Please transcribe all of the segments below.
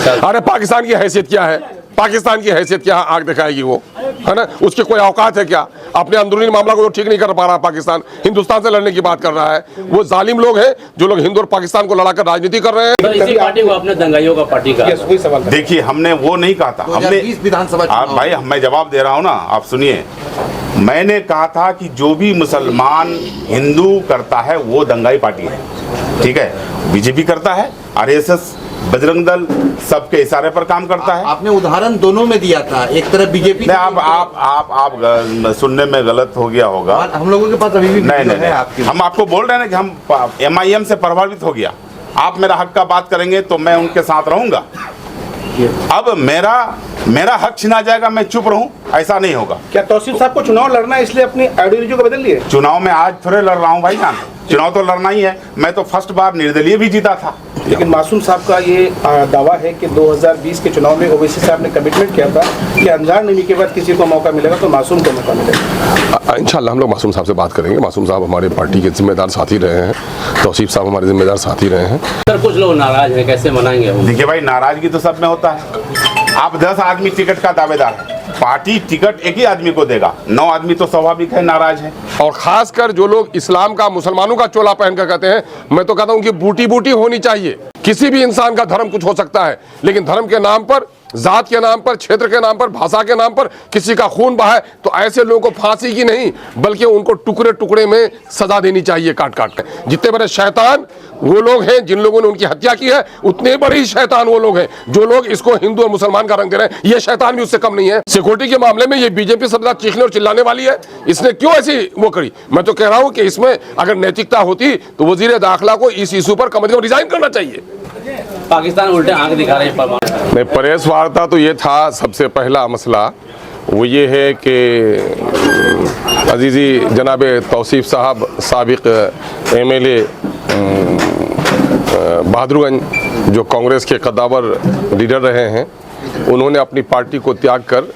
अरे पाकिस्तान की हैसियत क्या है, पाकिस्तान की हैसियत क्या आग दिखाएगी वो, है ना? उसकी कोई औकात है क्या? अपने अंदरूनी मामला को ठीक नहीं कर पा रहा पाकिस्तान, हिंदुस्तान से लड़ने की बात कर रहा है। वो जालिम लोग हैं जो लोग हिंदू और पाकिस्तान को लड़ाकर राजनीति कर रहे हैं। तो इसी पार्टी को अपने दंगाइयों का पार्टी का देखिए, हमने वो नहीं कहा था। हमने विधानसभा भाई मैं जवाब दे रहा हूँ ना, आप सुनिए। मैंने कहा था कि जो भी मुसलमान हिंदू करता है वो दंगाई पार्टी है, ठीक है? बीजेपी करता है, आरएसएस, बजरंग दल सबके इशारे पर काम करता है। आपने उदाहरण दोनों में दिया था, एक तरफ बीजेपी। आप सुनने में गलत हो गया होगा। हम लोगों के पास अभी भी नहीं, हम आपको बोल रहे हैं ना कि हम MIM से प्रभावित हो गया। आप मेरा हक का बात करेंगे तो मैं उनके साथ रहूंगा। अब मेरा हक छिना जाएगा, मैं चुप रहूं, ऐसा नहीं होगा। क्या तौसीफ साहब को चुनाव लड़ना है इसलिए अपनी आइडियोलॉजी को बदल लिए? चुनाव में आज थोड़े लड़ रहा हूं भाईजान, चुनाव तो लड़ना ही है। मैं तो फर्स्ट बार निर्दलीय भी जीता था। लेकिन मासूम साहब का ये दावा है कि 2020 के चुनाव में ओवैसी साहब ने कमिटमेंट किया था कि अंजार नहीं के बाद किसी को मौका मिलेगा तो मासूम को मौका मिलेगा। इंशाल्लाह हम लोग मासूम साहब से बात करेंगे। मासूम साहब हमारे पार्टी के जिम्मेदार साथी रहे हैं, तौसीफ साहब हमारे जिम्मेदार साथी रहे हैं। सर कुछ लोग नाराज हैं, कैसे मनाएंगे? देखिए भाई, नाराजगी तो सब में होता है। आप 10 आदमी टिकट का दावेदार है, पार्टी टिकट एक ही आदमी को देगा, 9 आदमी तो स्वाभाविक है नाराज है। और खासकर जो लोग इस्लाम का, मुसलमानों का चोला पहनकर कहते हैं, मैं तो कहता हूं कि बूटी बूटी होनी चाहिए। किसी भी इंसान का धर्म कुछ हो सकता है, लेकिन धर्म के नाम पर, जात के नाम पर, क्षेत्र के नाम पर, भाषा के नाम पर किसी का खून बहाए तो ऐसे लोगों को फांसी की नहीं बल्कि उनको टुकड़े टुकड़े में सजा देनी चाहिए, काट काट के। जितने बड़े शैतान वो लोग हैं जिन लोगों ने उनकी हत्या की है, उतने बड़े ही शैतान वो लोग हैं जो लोग इसको हिंदू और मुसलमान का रंग दे रहे हैं। ये शैतान भी उससे कम नहीं है। सिक्योरिटी के मामले में ये बीजेपी सबसे चीखने और चिल्लाने वाली है। इसने क्यों ऐसी वो करी? मैं तो कह रहा हूं कि इसमें अगर नैतिकता होती तो वजीर दाखिला को इस इशू पर कम से कम रिजाइन करना चाहिए। पाकिस्तान उल्टे आंख दिखा रहे हैं। नहीं, प्रेस वार्ता तो ये था। सबसे पहला मसला वो ये है कि अजीज़ी जनाब तौसीफ साहब साबिक MLA बहादुरगंज जो कांग्रेस के कद्दावर लीडर रहे हैं, उन्होंने अपनी पार्टी को त्याग कर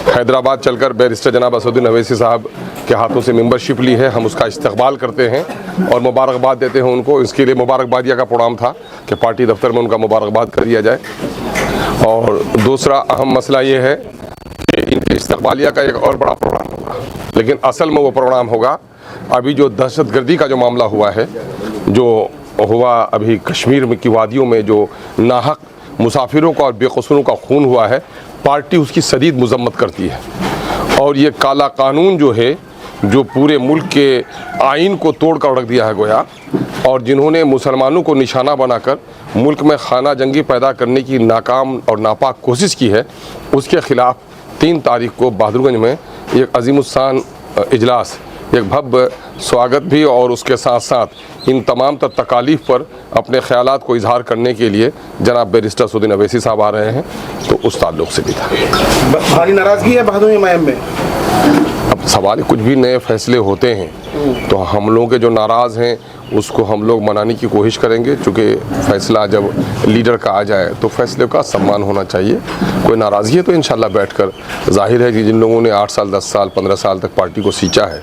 हैदराबाद चलकर बैरिस्टर जनाब असदुद्दीन अवैसी साहब के हाथों से मेंबरशिप ली है। हम उसका इस्तकबाल करते हैं और मुबारकबाद देते हैं उनको। इसके लिए मुबारकबादिया का प्रोग्राम था कि पार्टी दफ्तर में उनका मुबारकबाद कर दिया जाए। और दूसरा अहम मसला ये है कि इनके इस्तकबालिया का एक और बड़ा प्रोग्राम होगा, लेकिन असल में वो प्रोग्राम होगा अभी जो दहशतगर्दी का जो मामला हुआ है, जो हुआ अभी कश्मीर में की वादियों में जो नाहक मुसाफिरों का और बेकसूरों का खून हुआ है, पार्टी उसकी शदीद मजम्मत करती है। और ये काला कानून जो है, जो पूरे मुल्क के आइन को तोड़ कर रख दिया है गोया, और जिन्होंने मुसलमानों को निशाना बनाकर मुल्क में खाना जंगी पैदा करने की नाकाम और नापाक कोशिश की है, उसके ख़िलाफ़ 3 तारीख को बहादुरगंज में एक अजीमुस्सान इजलास, एक भव्य स्वागत भी, और उसके साथ साथ इन तमाम तकालीफ पर अपने ख्यालात को इजहार करने के लिए जनाब बैरिस्टर असदुद्दीन अवैसी साहब आ रहे हैं। तो उस ताल्लुक़ से भी था। भारी नाराज़गी है बहादुर MIM में। अब सवाल, कुछ भी नए फैसले होते हैं तो हम लोग के जो नाराज़ हैं उसको हम लोग मनाने की कोशिश करेंगे। चूँकि फ़ैसला जब लीडर का आ जाए तो फैसले का सम्मान होना चाहिए। कोई नाराज़गी है तो इंशाल्लाह बैठकर, जाहिर है कि जिन लोगों ने 8 साल 10 साल 15 साल तक पार्टी को सींचा है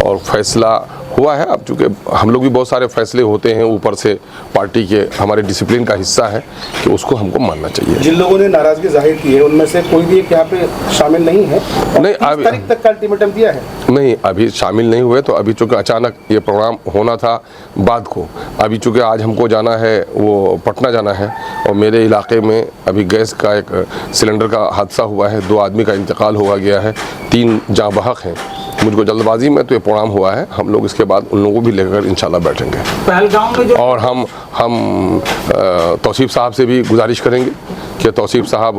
और फैसला हुआ है, अब चूँकि हम लोग भी बहुत सारे फैसले होते हैं ऊपर से, पार्टी के हमारे डिसिप्लिन का हिस्सा है कि उसको हमको मानना चाहिए। जिन लोगों ने नाराज़गी जाहिर की है उनमें से कोई भी एक यहाँ पे शामिल नहीं है। नहीं, अभी तारीख तक का अल्टीमेटम दिया है। नहीं, अभी शामिल नहीं हुए। तो अभी चूँकि अचानक ये प्रोग्राम होना था बाद को, अभी चूँकि आज हमको जाना है, वो पटना जाना है, और मेरे इलाके में अभी गैस का एक सिलेंडर का हादसा हुआ है, 2 आदमी का इंतकाल हुआ गया है, 3 जाँ बहक हैं। मुझको जल्दबाजी में तो ये प्रोग्राम हुआ है। हम लोग इसके बाद उन लोगों को भी लेकर इंशाल्लाह बैठेंगे। पहलगाम में जो और हम तौसीफ साहब से भी गुजारिश करेंगे कि तौसीफ साहब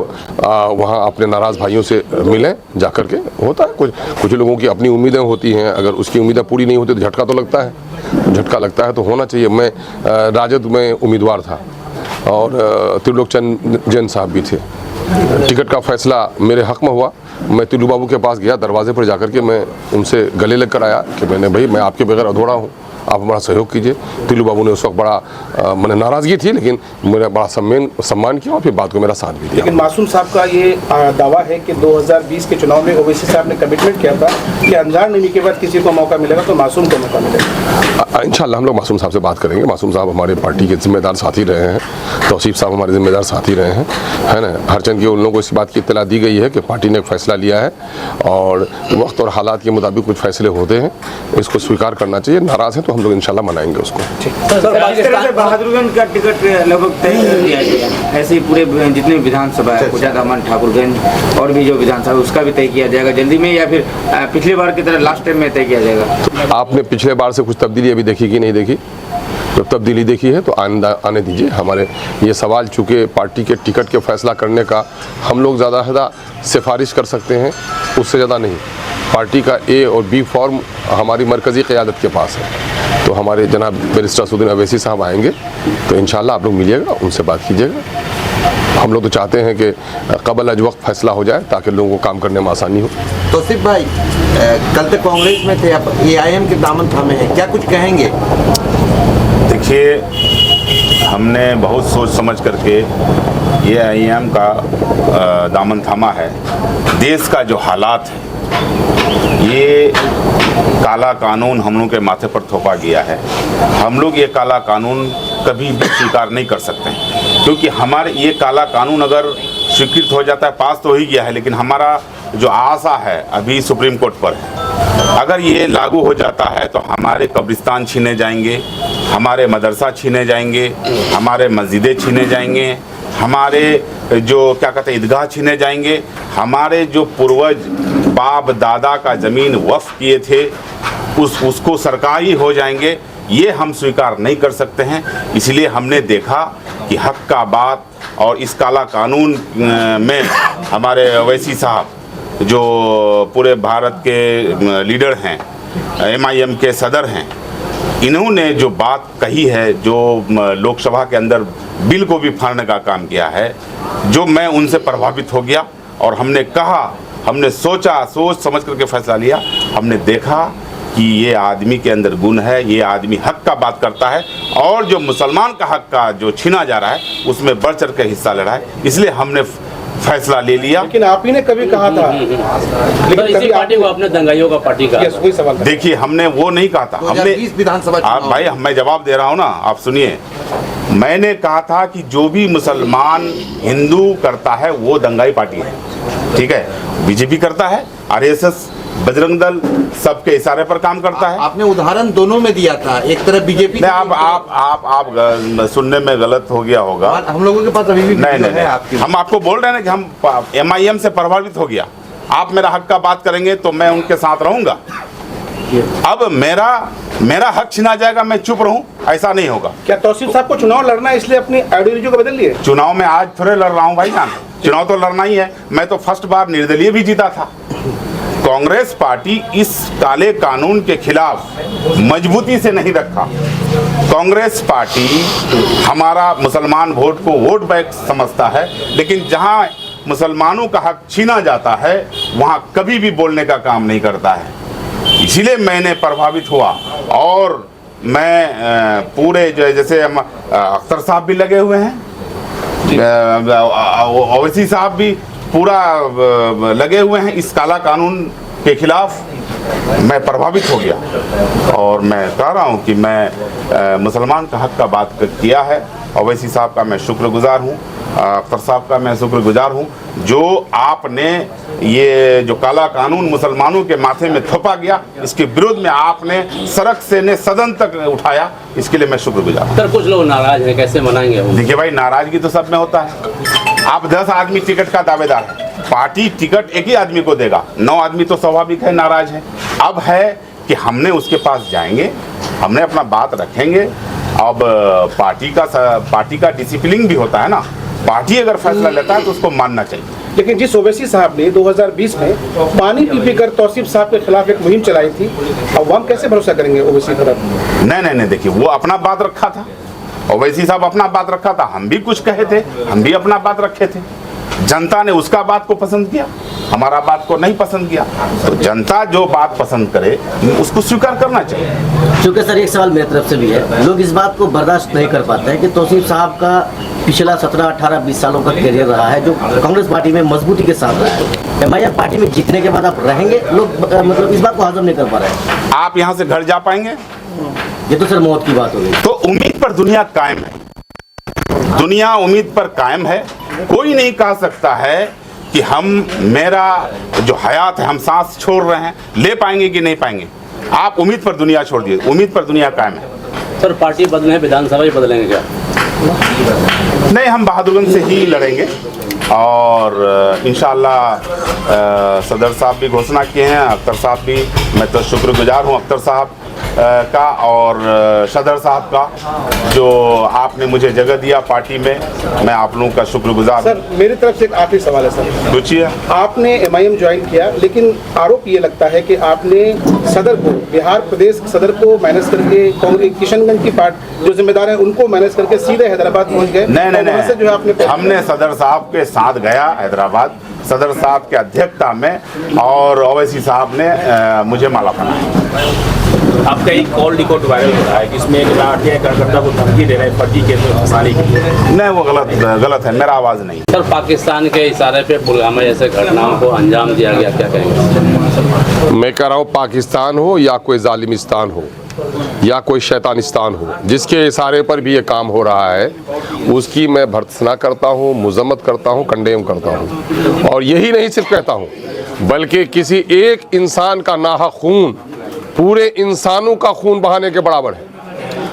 वहाँ अपने नाराज़ भाइयों से मिलें जाकर के। होता है कुछ लोगों की अपनी उम्मीदें होती हैं, अगर उसकी उम्मीदें पूरी नहीं होती तो झटका तो लगता है, झटका लगता है तो होना चाहिए। मैं राजद में उम्मीदवार था और त्रिलोकचंद जैन साहब भी थे। टिकट का फैसला मेरे हक़ में हुआ। मैं तिल्लू बाबू के पास गया, दरवाजे पर जाकर के मैं उनसे गले लग कर आया कि भाई मैं आपके बगैर अधूरा हूँ, आप हमारा सहयोग कीजिए। तिल्लू बाबू ने उस वक्त बड़ा मैंने नाराज़गी थी, लेकिन मेरा बड़ा सम्मान किया और फिर बात को मेरा साथ भी दिया। लेकिन मासूम साहब का ये दावा है कि 2020 के चुनाव में ओवैसी साहब ने कमिटमेंट किया था कि अंजार नहीं के बाद किसी को मौका मिलेगा तो मासूम को मौका मिलेगा। इंशाल्लाह हम लोग मासूम साहब से बात करेंगे। मासूम साहब हमारे पार्टी के जिम्मेदार साथी रहे हैं, तौसीफ साहब हमारे जिम्मेदार साथी रहे हैं, है ना। हरचंद की उन लोगों को इस बात की इत्तला दी गई है कि पार्टी ने एक फैसला लिया है और वक्त और हालात के मुताबिक कुछ फैसले होते हैं, इसको स्वीकार करना चाहिए। नाराज़ हैं तो हम लोग इंशाल्लाह मनाएंगे उसको। बहादुरगंज का टिकट लगभग तय कर दिया गया, ऐसे ही पूरे जितने विधानसभा है कोचाधामन, ठाकुरगंज और भी जो विधानसभा उसका भी तय किया जाएगा जल्दी में, या फिर पिछली बार की तरह लास्ट टाइम में तय किया जाएगा? आपने पिछले बार से कुछ तब्दीली अभी देखी कि नहीं देखी? जब तब्दीली देखी है तो आने दीजिए। हमारे ये सवाल चूँकि पार्टी के टिकट के फैसला करने का हम लोग ज़्यादा सिफारिश कर सकते हैं, उससे ज़्यादा नहीं। पार्टी का ए और बी फॉर्म हमारी मरकज़ी क़यादत के पास है, तो हमारे जनाब बैरिस्टर असदुद्दीन अवैसी साहब आएंगे तो इंशाल्लाह आप लोग मिलिएगा, उनसे बात कीजिएगा। हम लोग तो चाहते हैं कि क़बल अज वक्त फैसला हो जाए ताकि लोगों को काम करने में आसानी हो। तौसीफ भाई, कल तक कांग्रेस में थे, अब AIM के दामन थामे हैं, क्या कुछ कहेंगे? देखिए, हमने बहुत सोच समझ करके AIM का दामन थामा है। देश का जो हालात है, ये काला कानून हम लोग के माथे पर थोपा गया है। हम लोग ये काला कानून कभी भी स्वीकार नहीं कर सकते हैं, क्योंकि हमारे ये काला कानून अगर स्वीकृत हो जाता है, पास तो हो ही गया है, लेकिन हमारा जो आशा है अभी सुप्रीम कोर्ट पर है। अगर ये लागू हो जाता है तो हमारे कब्रिस्तान छीने जाएंगे, हमारे मदरसा छीने जाएंगे, हमारे मस्जिदें छीने जाएंगे, हमारे जो क्या कहते हैं ईदगाह छीने जाएंगे, हमारे जो पूर्वज बाप दादा का ज़मीन वक्फ किए थे उसको सरकारी हो जाएंगे। ये हम स्वीकार नहीं कर सकते हैं। इसलिए हमने देखा कि हक का बात और इस काला कानून में हमारे अवैसी साहब जो पूरे भारत के लीडर हैं, MIM के सदर हैं, इन्होंने जो बात कही है, जो लोकसभा के अंदर बिल को भी फाड़ने का काम किया है, जो मैं उनसे प्रभावित हो गया और हमने कहा, हमने सोच समझ करके फैसला लिया। हमने देखा कि ये आदमी के अंदर गुण है, ये आदमी हक का बात करता है और जो मुसलमान का हक का जो छीना जा रहा है उसमें बढ़ चढ़ कर हिस्सा ले रहा है। इसलिए हमने फैसला ले लिया। लेकिन आप ही ने कभी कहा था, लेकिन इसी पार्टी को आपने दंगाइयों का पार्टी कहा। वही सवाल था। देखिए, हमने वो नहीं कहा था। हमने 2020 विधानसभा आप भाई, मैं जवाब दे रहा हूँ ना, आप सुनिए। मैंने कहा था कि जो भी मुसलमान हिंदू करता है वो दंगाई पार्टी है, ठीक है। बीजेपी करता है, RSS, बजरंग दल सबके इशारे पर काम करता है। आपने उदाहरण दोनों में दिया था, एक तरफ बीजेपी। नहीं, आप सुनने में गलत हो गया होगा। हम लोगों के पास अभी भी नहीं, है आपकी। हम आपको बोल रहे हैं कि हम MIM से प्रभावित हो गया। आप मेरा हक का बात करेंगे तो मैं उनके साथ रहूंगा। अब मेरा हक छीना जाएगा, मैं चुप रहूं, ऐसा नहीं होगा। क्या तौसीफ साहब को चुनाव लड़ना है इसलिए अपनी आइडियोलॉजी को बदल लिए? चुनाव में आज थोड़े लड़ रहा हूं भाईजान, चुनाव तो लड़ना ही है। मैं तो फर्स्ट बार निर्दलीय भी जीता था। कांग्रेस पार्टी इस काले कानून के खिलाफ मजबूती से नहीं रखा। कांग्रेस पार्टी हमारा मुसलमान वोट को वोट बैंक समझता है, लेकिन जहां मुसलमानों का हक छीना जाता है वहां कभी भी बोलने का काम नहीं करता है। इसीलिए मैंने प्रभावित हुआ और मैं पूरे जैसे अख्तर साहब भी लगे हुए हैं, ओवैसी साहब भी पूरा लगे हुए हैं इस काला कानून के खिलाफ। मैं प्रभावित हो गया और मैं कह रहा हूं कि मैं मुसलमान का हक का बात किया है। ओवैसी साहब का मैं शुक्रगुजार हूं, अख्तर साहब का मैं शुक्रगुजार हूं, जो आपने ये जो काला कानून मुसलमानों के माथे में थोपा गया, इसके विरोध में आपने सड़क से ने सदन तक उठाया, इसके लिए मैं शुक्रगुजार हूं। सर, कुछ लोग नाराज हैं, कैसे मनाएंगे वो? देखिए भाई, नाराजगी तो सब में होता है। आप 10 आदमी टिकट का दावेदार है, पार्टी टिकट एक ही आदमी को देगा, 9 आदमी तो स्वाभाविक है नाराज है। अब है कि हमने उसके पास जाएंगे, हमने अपना बात रखेंगे। अब पार्टी का डिसिप्लिन भी होता है ना, पार्टी अगर फैसला लेता है तो उसको मानना चाहिए। लेकिन जिस ओवैसी साहब ने 2020 में पानी पी कर तौसीफ साहब के खिलाफ एक मुहिम चलाई थी, अब हम कैसे भरोसा करेंगे ओवैसी पर? नहीं, देखिए, वो अपना बात रखा था, ओवैसी साहब अपना बात रखा था, हम भी कुछ कहे थे, हम भी अपना बात रखे थे। जनता ने उसका बात को पसंद किया, हमारा बात को नहीं पसंद किया। तो जनता जो बात पसंद करे उसको स्वीकार करना चाहिए। क्योंकि सर एक सवाल मेरी तरफ से भी है, लोग इस बात को बर्दाश्त नहीं कर पाते हैं कि तौसीफ साहब का पिछला 17, 18, 20 सालों का करियर रहा है जो कांग्रेस पार्टी में मजबूती के साथ रहा है। MIM पार्टी में जीतने के बाद आप रहेंगे, लोग मतलब इस बात को हजम नहीं कर पा रहे हैं। आप यहाँ से घर जा पाएंगे? ये तो सर मौत की बात हो गई। तो उम्मीद पर दुनिया कायम है, दुनिया उम्मीद पर कायम है। कोई नहीं कह सकता है कि मेरा जो हयात है, हम सांस छोड़ रहे हैं, ले पाएंगे कि नहीं पाएंगे। आप उम्मीद पर दुनिया छोड़ दिए, उम्मीद पर दुनिया कायम है। सर पार्टी बदले, विधानसभा ही बदलेंगे क्या? नहीं, हम बहादुरगंज से ही लड़ेंगे और इंशाअल्लाह सदर साहब भी घोषणा किए हैं, अख्तर साहब भी। मैं तो शुक्रगुजार हूं अख्तर साहब का और सदर साहब का, जो आपने मुझे जगह दिया पार्टी में। मैं आप लोगों का शुक्रगुजार। सर मेरी तरफ से एक आखिरी सवाल है सर। पूछिए। आपने MIM ज्वाइन किया, लेकिन आरोप ये लगता है कि आपने सदर को, बिहार प्रदेश सदर को मैनेज करके कांग्रेस किशनगंज की पार्टी जो जिम्मेदार है उनको मैनेज करके सीधे हैदराबाद पहुंच गए। नहीं, जो है आपने हमने सदर साहब के साथ गया हैदराबाद, सदर साहब के अध्यक्षता में, और ओवैसी साहब ने मुझे माला पहनाया। आपका एक कॉल रिकॉर्ड वायरल हो रहा है जिसमें एक लाठिया कार्यकर्ता को धमकी दे रहे हैं फर्जी केस में फंसाने के लिए। नहीं, वो गलत है, मेरा आवाज़ नहीं। सर पाकिस्तान के इशारे पे पुलवामा जैसे घटनाओं को अंजाम दिया गया, क्या कहेंगे? मैं कह रहा हूँ पाकिस्तान हो या कोई जालिमिस्तान हो या कोई शैतानिस्तान हो, जिसके इशारे पर भी ये काम हो रहा है, उसकी मैं भर्त्सना करता हूँ, मुजम्मत करता हूँ, कंडेम करता हूँ। और यही नहीं सिर्फ कहता हूँ, बल्कि किसी एक इंसान का नाहक खून पूरे इंसानों का खून बहाने के बराबर है,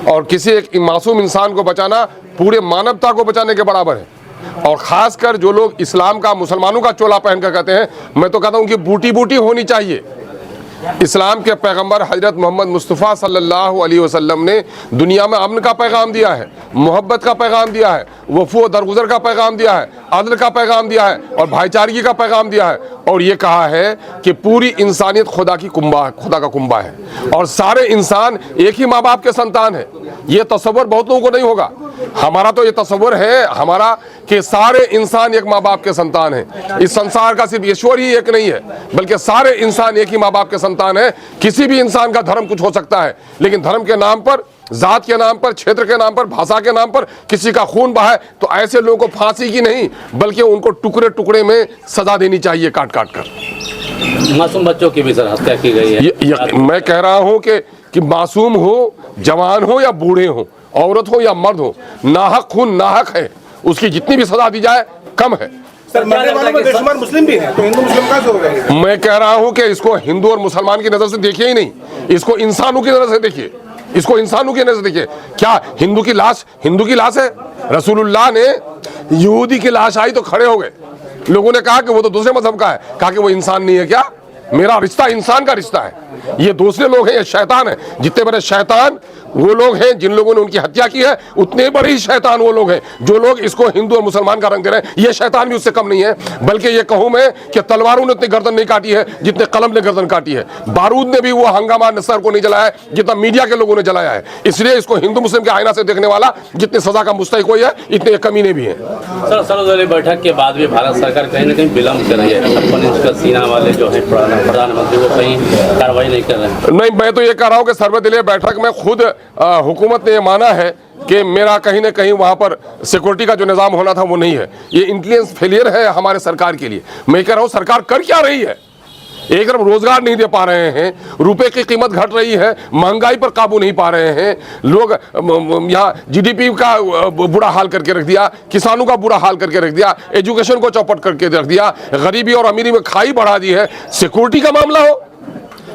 और किसी एक मासूम इंसान को बचाना पूरे मानवता को बचाने के बराबर है। और ख़ासकर जो लोग इस्लाम का, मुसलमानों का चोला पहन कर कहते हैं, मैं तो कहता हूँ कि बूटी बूटी होनी चाहिए। इस्लाम के पैगंबर हजरत मोहम्मद मुस्तफ़ा सल्लल्लाहु अलैहि वसल्लम ने दुनिया में अमन का पैगाम दिया है, मोहब्बत का पैगाम दिया है, वफ़ू दरगुजर का पैगाम दिया है, अदल का पैगाम दिया है और भाईचारगी का पैगाम दिया है। और ये कहा है कि पूरी इंसानियत खुदा का कुंबा है और सारे इंसान एक ही माँ बाप के संतान है। ये तस्वर बहुत लोगों को नहीं होगा। हमारा तो ये तस्वर है हमारा कि सारे इंसान एक माँ बाप के संतान हैं। इस संसार का सिर्फ ईश्वर ही एक नहीं है, बल्कि सारे इंसान एक ही माँ बाप के संतान है। किसी भी इंसान का धर्म कुछ हो सकता है, लेकिन धर्म के नाम पर, जात के नाम पर, क्षेत्र के नाम पर, भाषा के नाम पर किसी का खून बहाए तो ऐसे लोगों को फांसी की नहीं बल्कि उनको टुकड़े टुकड़े में सजा देनी चाहिए, काट काट कर। मासूम बच्चों की भी सर हत्या की गई है। मैं कह रहा हूं कि मासूम हो, जवान हो या बूढ़े हो, औरत हो या मर्द हो, नाहक खून नाहक है, उसकी जितनी भी सजा दी जाए कम है। सर मरने वालों में बेशुमार मुस्लिम भी हैं, तो हिंदू मुस्लिम कहाँ से हो गए? मैं कह रहा हूं कि इसको हिंदू और मुसलमान की नजर से देखिए ही नहीं, इसको इंसानों की नजर से देखिए, इसको इंसानों की नजर से देखिए। क्या हिंदू की लाश है? रसूलुल्लाह ने यहूदी की लाश आई तो खड़े हो गए, लोगों ने कहा कि वो तो दूसरे मजहब का है, कहा कि वो इंसान नहीं है। क्या? मेरा रिश्ता इंसान का रिश्ता है। ये दूसरे लोग हैं, ये शैतान है। जितने बड़े शैतान वो लोग हैं जिन लोगों ने उनकी हत्या की है, उतने बड़े ही शैतान वो लोग हैं जो लोग इसको हिंदू और मुसलमान का रंग दे रहे हैं। ये शैतान भी उससे कम नहीं है, बल्कि ये कहूं मैं कि तलवारों ने उतनी गर्दन नहीं काटी है जितने कलम ने गर्दन काटी है। बारूद ने भी वो हंगामा नसर को नहीं जलाया है जितना मीडिया के लोगों ने जलाया है। इसलिए इसको हिंदू मुस्लिम के आईना से देखने वाला जितनी सजा का मुस्तहिक कोई है, इतने कमीने भी हैं। सर सर्वदलीय बैठक के बाद भी भारत सरकार कहीं ना कहीं विलम्ब कर रही है। 56 इंच का सीना वाले जो है प्रधानमंत्री वो कहीं कार्रवाई नहीं कर रहे हैं। नहीं, मैं तो ये कह रहा हूँ कि सर्वदलीय बैठक में खुद हुकूमत ने ये माना है कि मेरा कहीं ना कहीं वहाँ पर सिक्योरिटी का जो निज़ाम होना था वो नहीं है। ये इंटेलिजेंस फेलियर है हमारे सरकार के लिए। मैं कह रहा हूँ सरकार कर क्या रही है? एक तरफ रोजगार नहीं दे पा रहे हैं, रुपए की कीमत घट रही है, महंगाई पर काबू नहीं पा रहे हैं, लोग यहाँ GDP का बुरा हाल करके रख दिया, किसानों का बुरा हाल करके रख दिया, एजुकेशन को चौपट करके रख दिया, गरीबी और अमीरी में खाई बढ़ा दी है। सिक्योरिटी का मामला हो,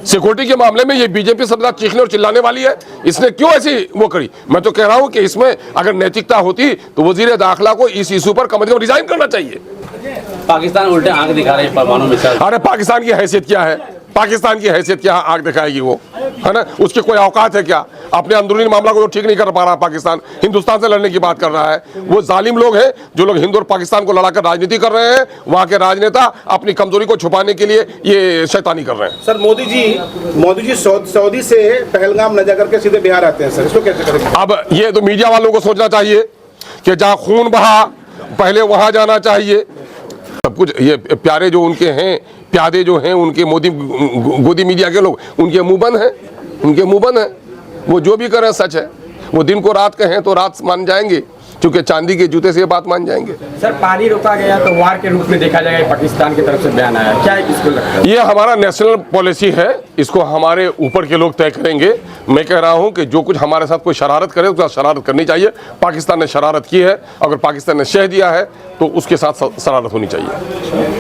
सिक्योरिटी के मामले में ये बीजेपी सरकार चीखने और चिल्लाने वाली है। इसने क्यों ऐसी वो करी? मैं तो कह रहा हूं कि इसमें अगर नैतिकता होती तो वजीर दाखिला को इस इशू पर कम से कम रिजाइन करना चाहिए। पाकिस्तान उल्टे आंख दिखा रही है परमाणु मिसाइल। अरे पाकिस्तान की हैसियत क्या है? पाकिस्तान की हैसियत क्या आग दिखाएगी वो, है ना? उसकी कोई औकात है क्या? अपने अंदरूनी मामला को तो ठीक नहीं कर पा रहा पाकिस्तान, हिंदुस्तान से लड़ने की बात कर रहा है। वो जालिम लोग हैं जो लोग हिंदू और पाकिस्तान को लड़ाकर राजनीति कर रहे हैं। वहाँ के राजनेता अपनी कमजोरी को छुपाने के लिए ये शैतानी कर रहे हैं। सर मोदी जी सऊदी से पहलगाम न जाकर के सीधे बिहार आते हैं सर, इसको कैसे करेंगे? अब ये तो मीडिया वालों को सोचना चाहिए कि जहाँ खून बहा पहले वहाँ जाना चाहिए। सब कुछ ये प्यारे जो उनके हैं, प्यादे जो हैं उनके, मोदी गोदी मीडिया के लोग, उनके मुंह बंद हैं, उनके मुंह बंद हैं। वो जो भी करें सच है। वो दिन को रात कहें तो रात मान जाएंगे, क्योंकि चांदी के जूते से ये बात मान जाएंगे। सर पानी रोका गया तो वार के रूप में देखा जाएगा, पाकिस्तान की तरफ से बयान आया, क्या इसको लगता है? ये हमारा नेशनल पॉलिसी है, इसको हमारे ऊपर के लोग तय करेंगे। मैं कह रहा हूं कि जो कुछ हमारे साथ कोई शरारत करे उसके साथ शरारत करनी चाहिए। पाकिस्तान ने शरारत की है, अगर पाकिस्तान ने शह दिया है तो उसके साथ शरारत होनी चाहिए।